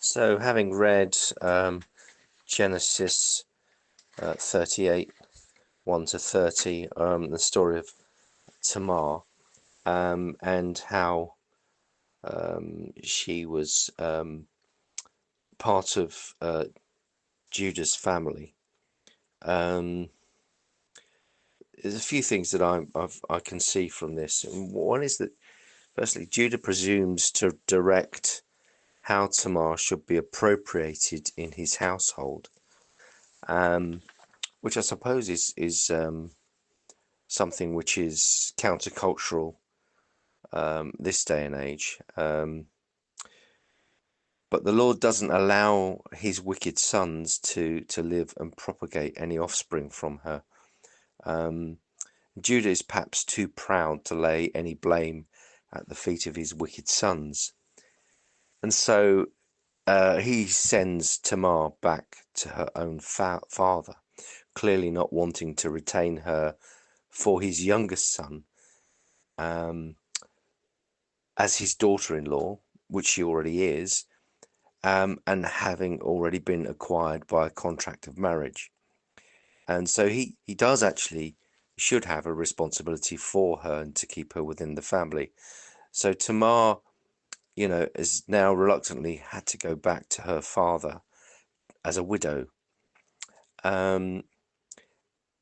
So, having read Genesis 38, 1 to 30, the story of Tamar, and how she was part of Judah's family, there's a few things that I can see from this. And one is that, firstly, Judah presumes to direct how Tamar should be appropriated in his household, which I suppose is something which is countercultural this day and age. But the Lord doesn't allow his wicked sons to live and propagate any offspring from her. Judah is perhaps too proud to lay any blame at the feet of his wicked sons. And so he sends Tamar back to her own father, clearly not wanting to retain her for his youngest son as his daughter-in-law, which she already is, and having already been acquired by a contract of marriage. And so he does actually should have a responsibility for her and to keep her within the family. So Tamar, has now reluctantly had to go back to her father as a widow. And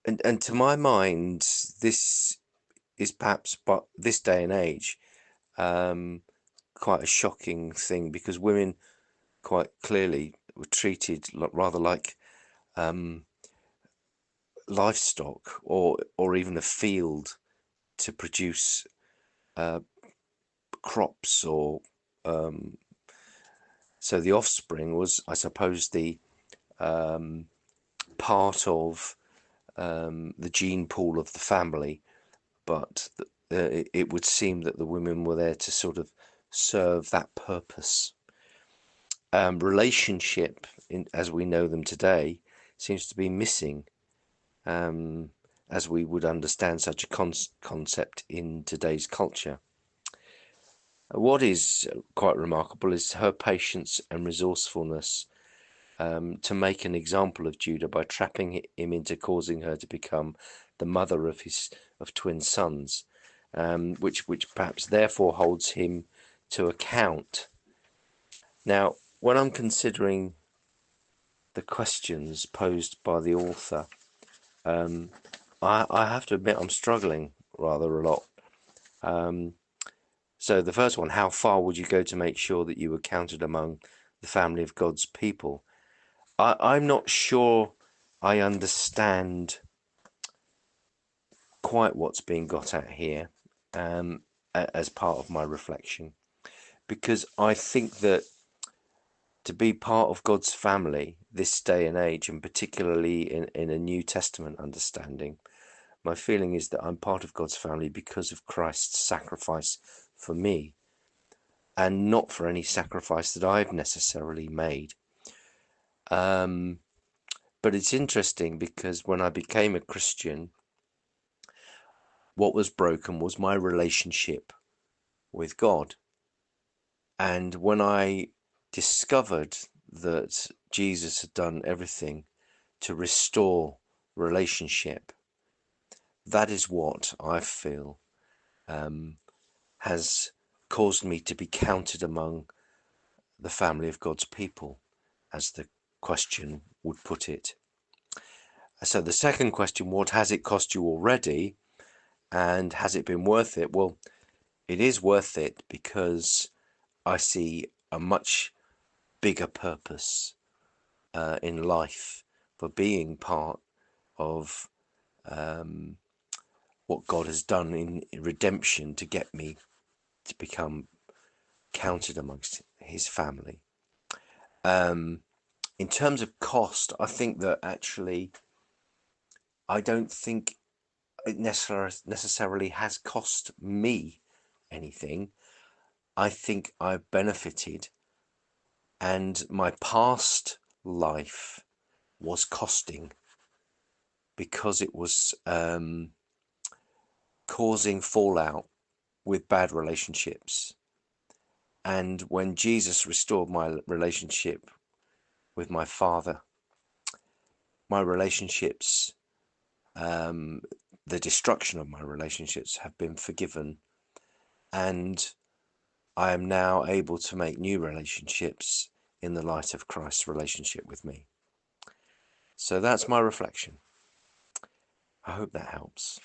to my mind, this is perhaps, but this day and age, quite a shocking thing, because women quite clearly were treated rather like livestock or even a field to produce crops or so the offspring was, I suppose, the part of the gene pool of the family, but it would seem that the women were there to sort of serve that purpose. Relationship, as we know them today, seems to be missing, as we would understand such a concept in today's culture. What is quite remarkable is her patience and resourcefulness to make an example of Judah by trapping him into causing her to become the mother of twin sons, which perhaps therefore holds him to account. Now, when I'm considering the questions posed by the author, I have to admit I'm struggling rather a lot. So the first one, how far would you go to make sure that you were counted among the family of God's people? I'm not sure I understand quite what's being got at here as part of my reflection, because I think that to be part of God's family this day and age, and particularly in a New Testament understanding, my feeling is that I'm part of God's family because of Christ's sacrifice for me, and not for any sacrifice that I've necessarily made. But it's interesting because when I became a Christian, what was broken was my relationship with God. And when I discovered that Jesus had done everything to restore relationship, that is what I feel has caused me to be counted among the family of God's people, as the question would put it. So the second question, what has it cost you already, and has it been worth it? Well, it is worth it because I see a much bigger purpose in life for being part of what God has done in redemption to get me to become counted amongst his family. In terms of cost, I think that actually I don't think it necessarily has cost me anything. I think I've benefited, and my past life was costing because it was causing fallout with bad relationships. And when Jesus restored my relationship with my Father, my relationships, the destruction of my relationships have been forgiven, and I am now able to make new relationships in the light of Christ's relationship with me. So that's my reflection. I hope that helps.